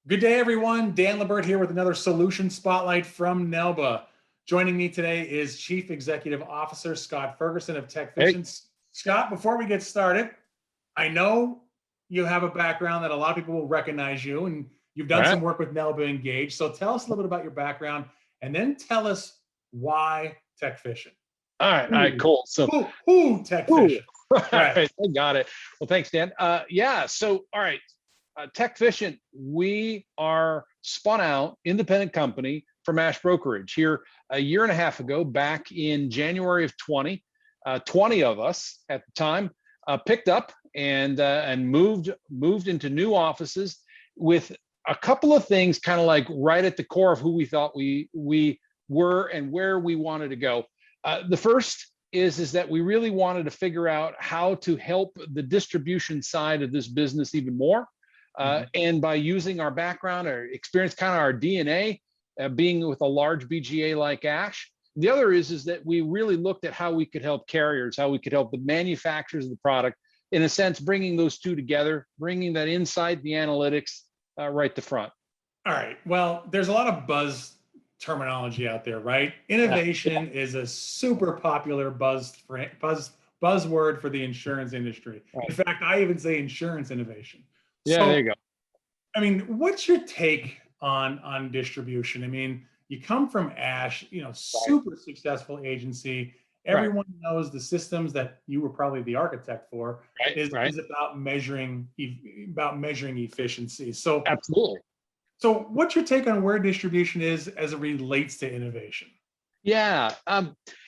Good day, everyone. Dan LaBert here with another Solution Spotlight from NAILBA. Joining me today is Chief Executive Officer Scott Fergusson of Hey, Techficient. Scott, before we get started, I know you have a background that a lot of people will recognize you, and you've all done right, some work with NAILBA Engage. So tell us a little bit about your background, and then tell us why Techficient. all right, cool. So, Who ooh, Techficient? all Right. right, I got it. Well, thanks, Dan. Yeah, so, all right, Techficient, we are spun out independent company from Ash Brokerage here a year and a half ago, back in January of 20. 20 of us at the time picked up and moved into new offices with a couple of things kind of like right at the core of who we thought we were and where we wanted to go. The first is that we really wanted to figure out how to help the distribution side of this business even more. And by using our background, our experience, kind of our DNA, being with a large BGA like Ash. The other is that we really looked at how we could help carriers, how we could help the manufacturers of the product, in a sense, bringing those two together, bringing that insight, the analytics, right to front. All right. Well, there's a lot of buzz terminology out there, right? Innovation is a super popular buzzword for the insurance industry. In Right. fact, I even say insurance innovation. Yeah, there So, you go. I mean, what's your take on distribution? I mean, you come from Ash, Right, super successful agency. right, Everyone knows the systems that you were probably the architect for right, right. is about measuring efficiency. So Absolutely. what's your take on where distribution is as it relates to innovation? Yeah.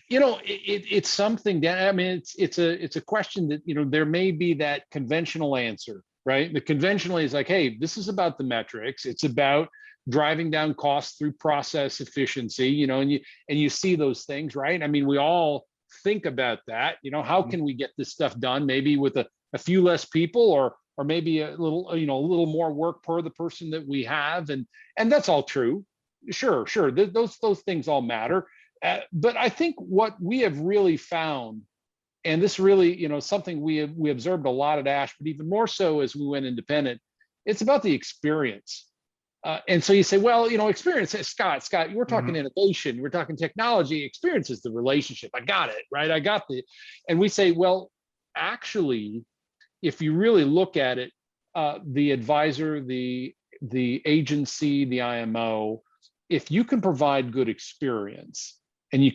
It's something that, I mean, it's a question that, there may be that conventional answer, right? The conventional is like, hey, this is about the metrics. It's about driving down costs through process efficiency, and you see those things, right? I mean, we all think about that. How can we get this stuff done? Maybe with a few less people, or maybe a little, a little more work per the person that we have, and that's all true. Sure. Those things all matter. But I think what we have really found, and this really, something we observed a lot at Ash, but even more so as we went independent, it's about the experience. And so you say, well, experience, Scott, you were talking Mhm. innovation, we're talking technology. Experience is the relationship. I got it, right? And we say, well, actually, if you really look at it, the advisor, the agency, the IMO, if you can provide good experience, and you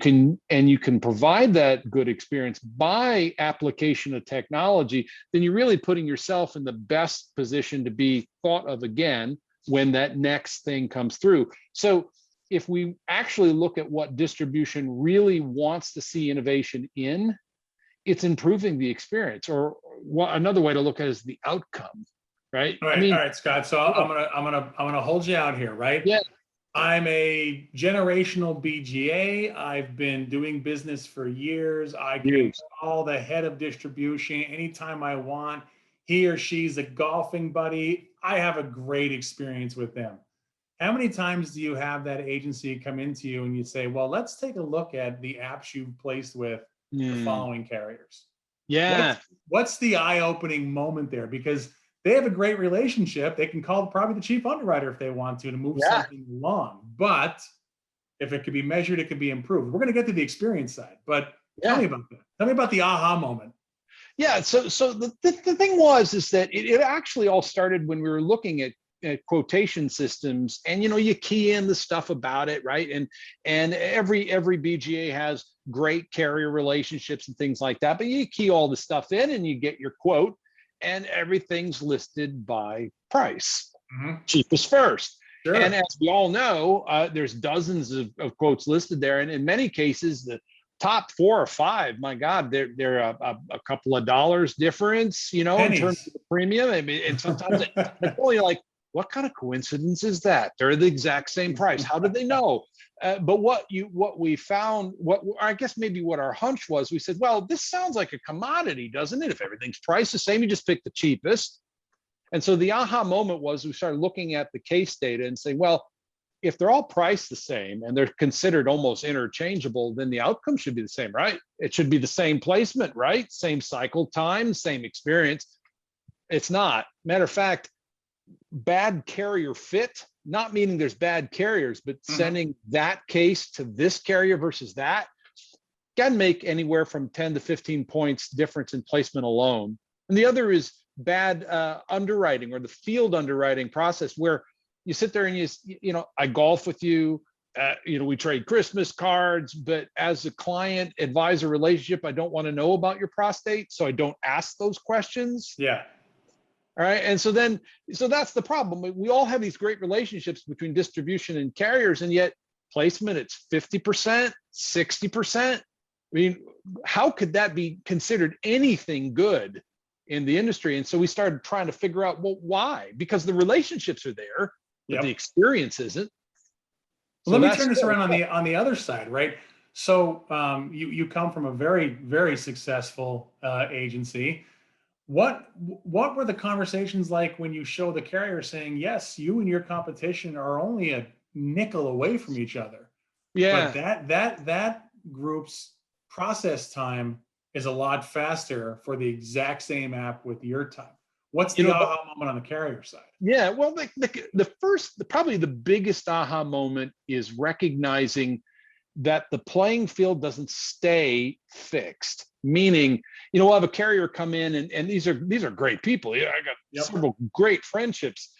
can provide that good experience by application of technology, then you're really putting yourself in the best position to be thought of again when that next thing comes through. So if we actually look at what distribution really wants to see innovation in, it's improving the experience, or another way to look at it is the outcome, right? I All mean, right, Scott. So yeah, I'm gonna hold you out here, right? yeah, I'm a generational BGA. I've been doing business for years. I can years. call the head of distribution anytime I want. He or she's a golfing buddy. I have a great experience with them. How many times do you have that agency come into you and you say, well, let's take a look at the apps you've placed with the Mm, following carriers? What's yeah, what's the eye-opening moment there? Because they have a great relationship. They can call probably the chief underwriter if they want to move yeah, something along. But if it could be measured, it could be improved. We're going to get to the experience side, but tell me yeah. about that. Tell me about the aha moment. Yeah, so the thing was is that it actually all started when we were looking at quotation systems, and you key in the stuff about it, right? And every BGA has great carrier relationships and things like that, but you key all the stuff in and you get your quote, and everything's listed by price, Mhm. cheapest first. And Sure. as we all know, there's dozens of quotes listed there, and in many cases the top 4 or 5, my God, they're a couple of dollars difference, in terms Pennies. of the premium. I mean, and sometimes it's only like, what kind of coincidence is that? They're the exact same price. How did they know? But what we found, what I guess maybe what our hunch was, we said, well, this sounds like a commodity, doesn't it? If everything's priced the same, you just pick the cheapest. And so the aha moment was we started looking at the case data and saying, well, if they're all priced the same and they're considered almost interchangeable, then the outcome should be the same, right? It should be the same placement, right? Same cycle time, same experience. It's not. Matter of fact, bad carrier fit, not meaning there's bad carriers, but Mhm. sending that case to this carrier versus that can make anywhere from 10 to 15 points difference in placement alone. And the other is bad underwriting, or the field underwriting process, where you sit there and I golf with you, we trade Christmas cards, but as a client advisor relationship, I don't want to know about your prostate, so I don't ask those questions. Yeah. All right. And so that's the problem. We all have these great relationships between distribution and carriers, and yet placement, it's 50%, 60%. I mean, how could that be considered anything good in the industry? And so we started trying to figure out, well, why? Because the relationships are there, but Yep. the experience isn't. So Let me turn this around on the other side, right? So you come from a very, very successful agency. What were the conversations like when you show the carrier saying, yes, you and your competition are only a nickel away from each other, but Yeah. that group's process time is a lot faster for the exact same app with your time? What's the aha moment on the carrier side? Yeah, well, probably the biggest aha moment is recognizing that the playing field doesn't stay fixed. Meaning, we'll have a carrier come in, and these are great people. Yeah, I got several great friendships,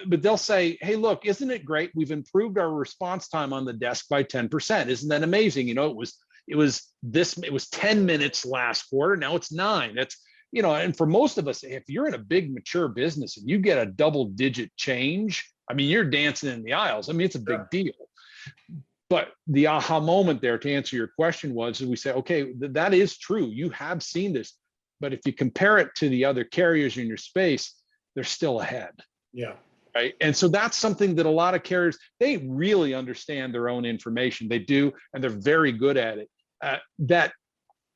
but they'll say, "Hey, look, isn't it great? We've improved our response time on the desk by 10%. Isn't that amazing? It was 10 minutes last quarter. Now it's 9. That's and for most of us, if you're in a big mature business and you get a double-digit change, I mean, you're dancing in the aisles. I mean, it's a big deal." But the aha moment there, to answer your question, was we say, okay, that is true. You have seen this, but if you compare it to the other carriers in your space, they're still ahead. Yeah. Right. And so that's something that a lot of carriers, they really understand their own information. They do, and they're very good at it. That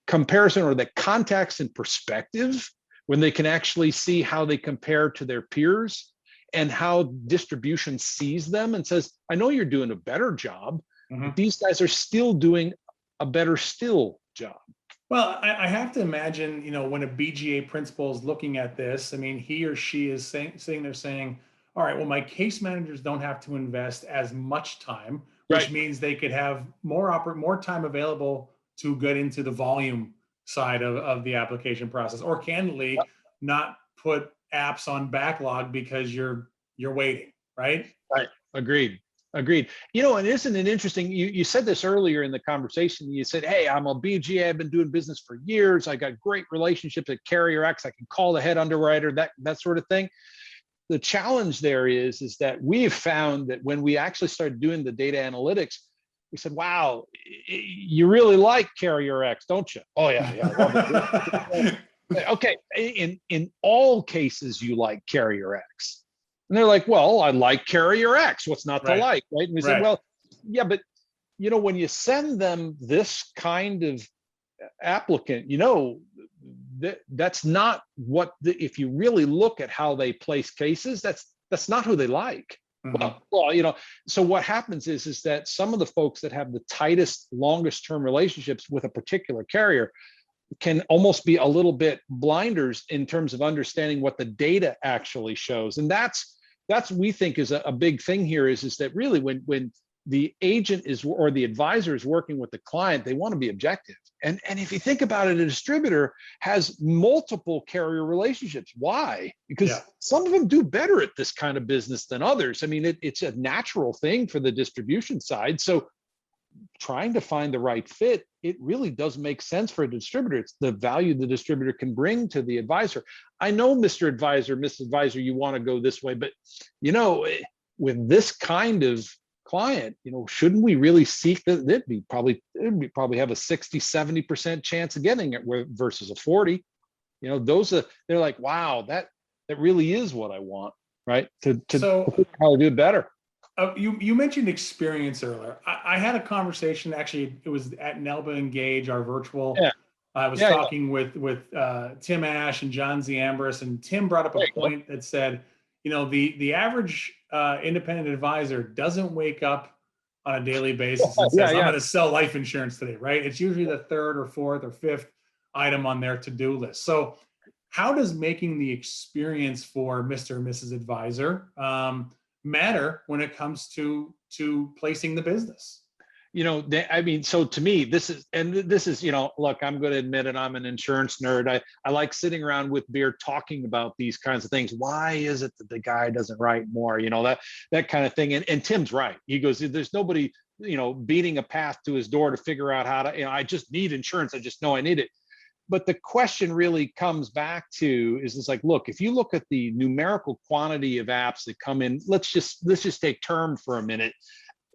comparison, or that context and perspective, when they can actually see how they compare to their peers and how distribution sees them and says, I know you're doing a better job, but these guys are still doing a better still job. Well, I have to imagine, when a BGA principal is looking at this, I mean, he or she is sitting there saying, all right, well, my case managers don't have to invest as much time, which means they could have more time available to get into the volume side of the application process, or candidly, not put apps on backlog because you're waiting, right? Right. Agreed. And isn't it interesting? You said this earlier in the conversation. You said, hey, I'm a BGA. I've been doing business for years. I got great relationships at Carrier X. I can call the head underwriter, that sort of thing. The challenge there is that we've found that when we actually started doing the data analytics, we said, wow, you really like Carrier X, don't you? Oh, yeah. Okay. In all cases, you like Carrier X. And they're like, well, I like Carrier X. What's not to like, right? And we said, well, yeah, but when you send them this kind of applicant, that's not what if you really look at how they place cases, that's not who they like. Well, so what happens is that some of the folks that have the tightest, longest term relationships with a particular carrier can almost be a little bit blinders in terms of understanding what the data actually shows. And that's we think is a big thing here is that really when the agent or the advisor is working with the client, they want to be objective. And if you think about it, a distributor has multiple carrier relationships. Why? Because some of them do better at this kind of business than others. I mean, it's a natural thing for the distribution side. So trying to find the right fit, it really does make sense for a distributor. It's the value the distributor can bring to the advisor. I know, Mr. Advisor, Miss Advisor, you want to go this way, but with this kind of client, shouldn't we really seek that? It'd probably have a 60-70% chance of getting it versus a 40. They're like, wow, that really is what I want, right? To probably do it better. You mentioned experience earlier. I had a conversation, actually, it was at NAILBA Engage, our virtual. I was talking with Tim Ash and John Ziambris, and Tim brought up a point that said, the average independent advisor doesn't wake up on a daily basis and says, I'm going to sell life insurance today, right? It's usually the third or fourth or fifth item on their to-do list. So how does making the experience for Mr. and Mrs. Advisor matter when it comes to placing the business? I mean, so to me, this is, look, I'm going to admit it. I'm an insurance nerd. I like sitting around with beer talking about these kinds of things. Why is it that the guy doesn't write more? That kind of thing. And Tim's right. He goes, there's nobody, beating a path to his door to figure out how to, I just need insurance. I just know I need it. But the question really comes back to is it's like, look, if you look at the numerical quantity of apps that come in, let's just take term for a minute.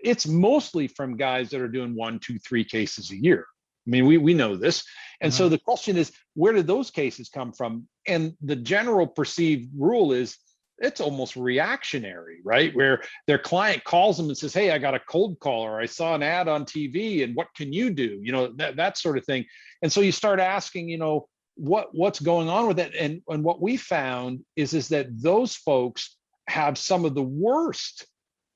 It's mostly from guys that are doing 1, 2, 3 cases a year. I mean, we know this. And so the question is, where did those cases come from? And the general perceived rule is it's almost reactionary, right? Where their client calls them and says, hey, I got a cold call, or I saw an ad on TV, and what can you do? That sort of thing. And so you start asking, what's going on with it? And what we found is that those folks have some of the worst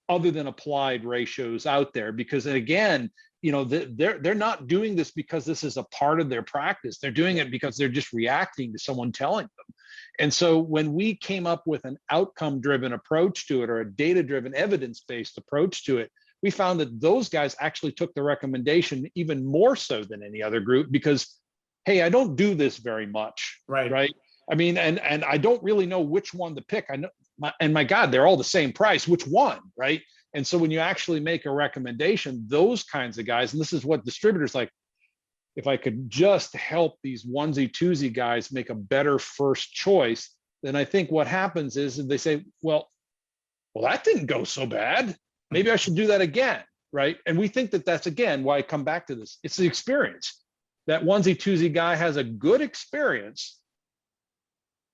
other than applied ratios out there, because again, they're not doing this because this is a part of their practice. They're doing it because they're just reacting to someone telling them. And so when we came up with an outcome-driven approach to it, or a data-driven, evidence-based approach to it, we found that those guys actually took the recommendation even more so than any other group, because, hey, I don't do this very much, right? I mean, and I don't really know which one to pick. I know, my God, they're all the same price. Which one, right? And so when you actually make a recommendation, those kinds of guys, and this is what distributors like, if I could just help these onesie twosie guys make a better first choice, then I think what happens is they say, well, that didn't go so bad. Maybe I should do that again, right? And we think that that's, again, why I come back to this. It's the experience. That onesie twosie guy has a good experience.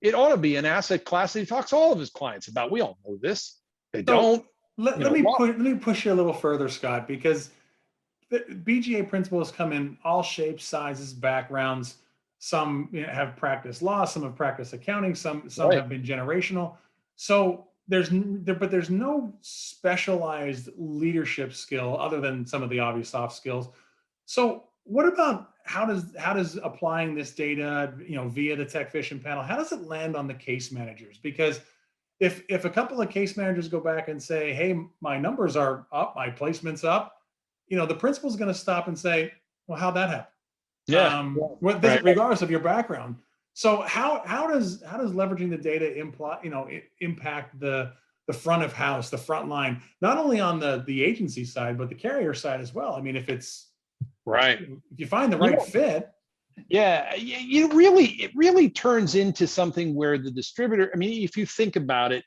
It ought to be an asset class that he talks to all of his clients about. We all know this. They don't. Let me push you a little further, Scott, because the BGA principals come in all shapes, sizes, backgrounds. Some have practiced law, some have practiced accounting, some Right. have been generational. So there's no specialized leadership skill other than some of the obvious soft skills. So what about how does applying this data, via the Techficient panel, how does it land on the case managers? Because if a couple of case managers go back and say, hey, my numbers are up, my placement's up, the principal's going to stop and say, well, how'd that happen? Yeah. Right. Regardless of your background. So how does leveraging the data impact the front of house, the front line, not only on the agency side, but the carrier side as well? I mean, if you find the right fit. Yeah, it really turns into something where the distributor, I mean, if you think about it,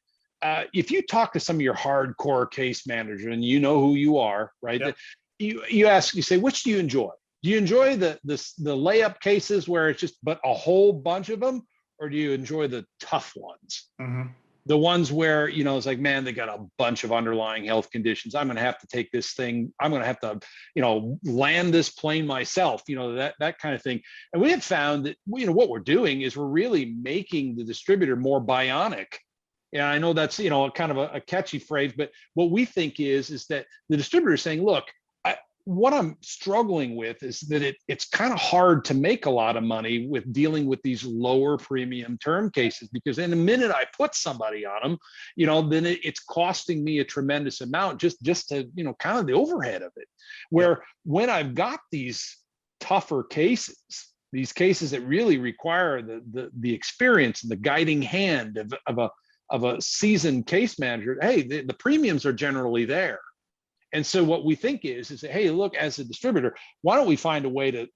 if you talk to some of your hardcore case manager, and you know who you are, right? Yep. You say, which do you enjoy? Do you enjoy the layup cases where it's just but a whole bunch of them, or do you enjoy the tough ones? Mm-hmm. The ones where, it's like, man, they got a bunch of underlying health conditions. I'm going to have to take this thing. I'm going to have to, land this plane myself, that kind of thing. And we have found that, what we're doing is we're really making the distributor more bionic. Yeah, I know that's, kind of a catchy phrase, but what we think is that the distributor is saying, look, what I'm struggling with is that it's kind of hard to make a lot of money with dealing with these lower premium term cases, because in a minute I put somebody on them, then it's costing me a tremendous amount just to, kind of the overhead of it. Where when I've got these tougher cases, these cases that really require the experience and the guiding hand of a seasoned case manager, hey, the premiums are generally there. And so what we think is hey, look, as a distributor, why don't we find a way to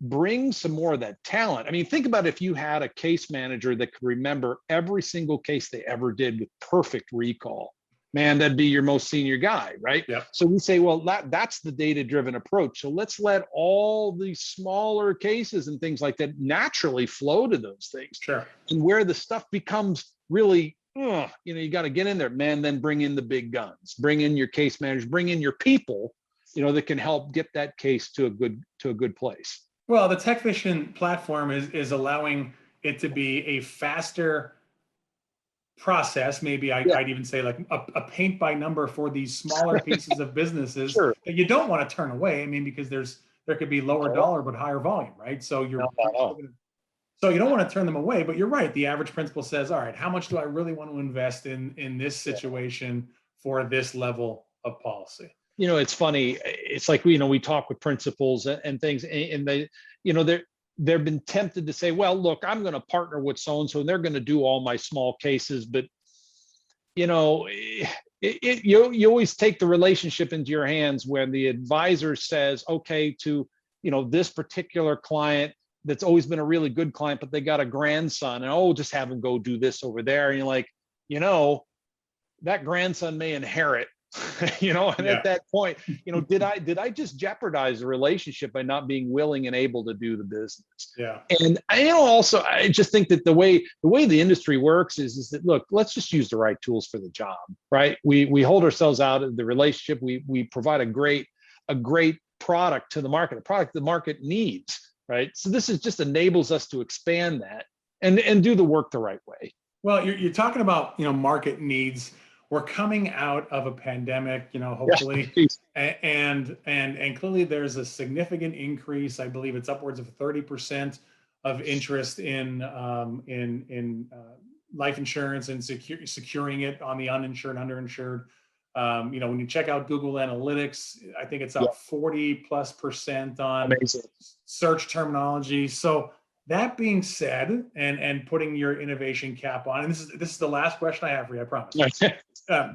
bring some more of that talent? I mean, think about if you had a case manager that could remember every single case they ever did with perfect recall. Man, that'd be your most senior guy, right? Yep. So we say, well, that's the data-driven approach. So let's let all these smaller cases and things like that naturally flow to those things. Sure. And where the stuff becomes really, you got to get in there, man, then bring in the big guns, bring in your case managers, bring in your people, that can help get that case to a good place. Well, the Techficient platform is allowing it to be a faster process. Maybe I'd even say like a paint by number for these smaller pieces of businesses Sure. that you don't want to turn away. I mean, because there could be lower dollar but higher volume, right? So So you don't want to turn them away, but you're right. The average principal says, all right, how much do I really want to invest in this situation for this level of policy? It's funny. It's like we talk with principals and things, and they, they've been tempted to say, well, look, I'm going to partner with so and so, and they're going to do all my small cases. But you always take the relationship into your hands when the advisor says, okay, to this particular client that's always been a really good client, but they got a grandson, and just have him go do this over there, and you're like, that grandson may inherit. And Yeah. at that point, did I just jeopardize the relationship by not being willing and able to do the business? Yeah. And also, I just think that the way the industry works is that, look, let's just use the right tools for the job, right? We hold ourselves out of the relationship. We provide a great product to the market, a product the market needs, right? So this is just enables us to expand that and do the work the right way. Well, you're talking about, market needs. We're coming out of a pandemic, hopefully, and clearly there's a significant increase. I believe it's upwards of 30% of interest in life insurance and securing it on the uninsured, underinsured. When you check out Google Analytics, I think it's up 40+% on search terminology. So that being said, and putting your innovation cap on, and this is the last question I have for you, I promise.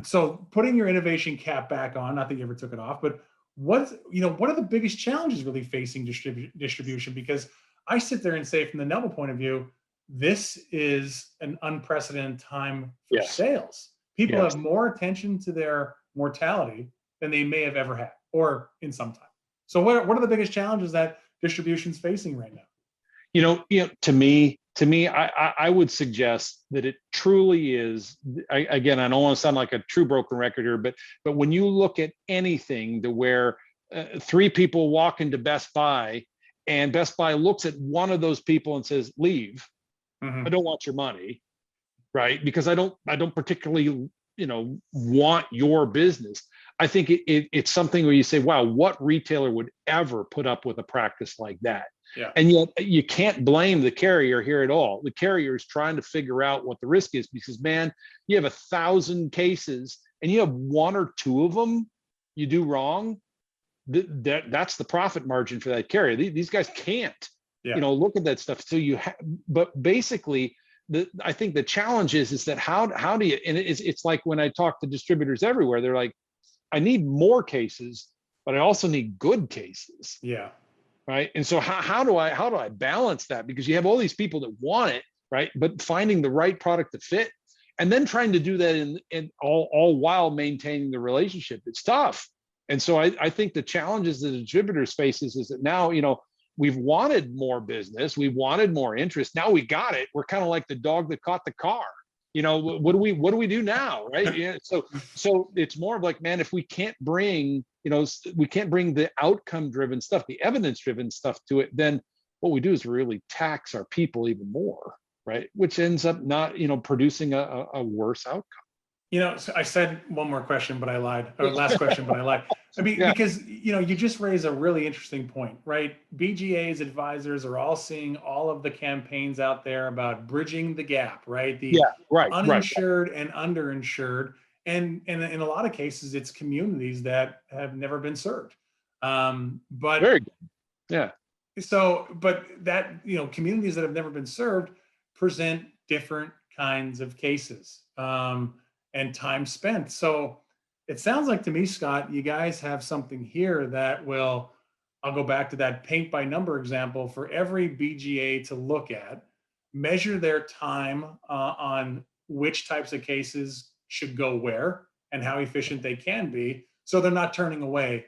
So putting your innovation cap back on, not that you ever took it off, but what are the biggest challenges really facing distribution? Because I sit there and say, from the NAILBA point of view, this is an unprecedented time for sales. People have more attention to their mortality than they may have ever had, or in some time. So what are the biggest challenges that distribution's facing right now? To me, I would suggest that it truly is. Again, I don't want to sound like a true broken record here, but when you look at anything to where 3 people walk into Best Buy, and Best Buy looks at one of those people and says, "Leave. I don't want your money," right? Because I don't particularly want your business. I think it's something where you say, wow, what retailer would ever put up with a practice like that? Yeah. And yet you can't blame the carrier here at all. The carrier is trying to figure out what the risk is, because, man, you have 1,000 cases and you have 1 or 2 of them you do wrong. That's the profit margin for that carrier. These guys can't, look at that stuff. So but basically, I think the challenge is that how do you, and it's like when I talk to distributors everywhere, they're like, I need more cases, but I also need good cases. Yeah. Right. And so how do I balance that? Because you have all these people that want it, right? But finding the right product to fit, and then trying to do that in all while maintaining the relationship, it's tough. And so I think the challenges that the distributors faces is that now, we've wanted more business, we wanted more interest. Now we got it. We're kind of like the dog that caught the car. What do we do now, right? Yeah. So it's more of like, man, if we can't bring, the outcome driven stuff, the evidence driven stuff to it, then what we do is really tax our people even more, right? Which ends up not, producing a worse outcome. So I said one more question, but I lied, or last question, but I lied. I mean, because, you just raised a really interesting point, right? BGA's advisors are all seeing all of the campaigns out there about bridging the gap, right? The uninsured and underinsured. And in a lot of cases, it's communities that have never been served. But very good. Yeah. So, but that, communities that have never been served present different kinds of cases. And time spent. So it sounds like to me, Scott, you guys have something here that will, I'll go back to that paint by number example, for every BGA to look at, measure their time on which types of cases should go where and how efficient they can be. So they're not turning away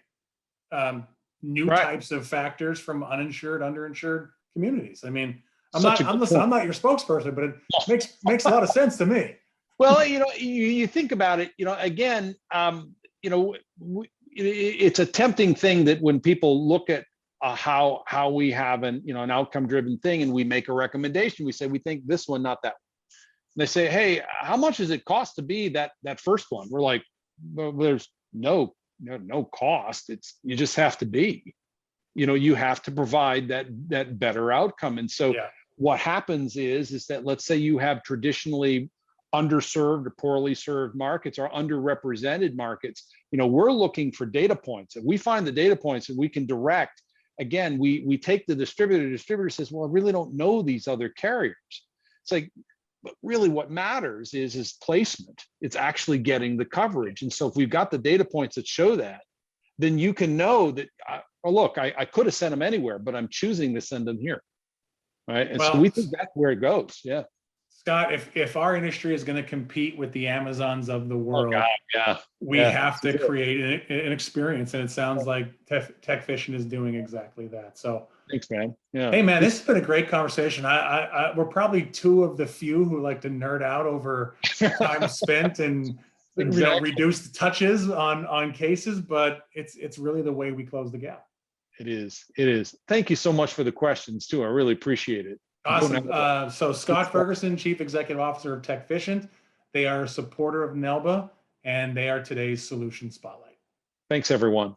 new types of factors from uninsured, underinsured communities. I mean, I'm not your spokesperson, but it makes a lot of sense to me. Well, you think about it, again, it's a tempting thing that when people look at how we have an outcome driven thing and we make a recommendation, we say, we think this one, not that one. And they say, hey, how much does it cost to be that first one? We're like, well, there's no cost. You just have to be, you have to provide that better outcome. And so what happens is that, let's say you have traditionally underserved or poorly served markets or underrepresented markets, we're looking for data points. If we find the data points that we can direct, again, we take the distributor says, well, I really don't know these other carriers. It's like, but really what matters is placement. It's actually getting the coverage. And so if we've got the data points that show that, then you can know that, oh, look, I could have sent them anywhere, but I'm choosing to send them here. Right. And so we think that's where it goes. Yeah. Scott, if our industry is going to compete with the Amazons of the world, we have to create an experience. And it sounds like Techficient is doing exactly that. So thanks, man. Yeah. Hey, man, this has been a great conversation. We're probably two of the few who like to nerd out over time spent and reduce the touches on cases, but it's really the way we close the gap. It is. Thank you so much for the questions too. I really appreciate it. Awesome. So Scott Fergusson, Chief Executive Officer of Techficient. They are a supporter of NAILBA, and they are today's Solution Spotlight. Thanks, everyone.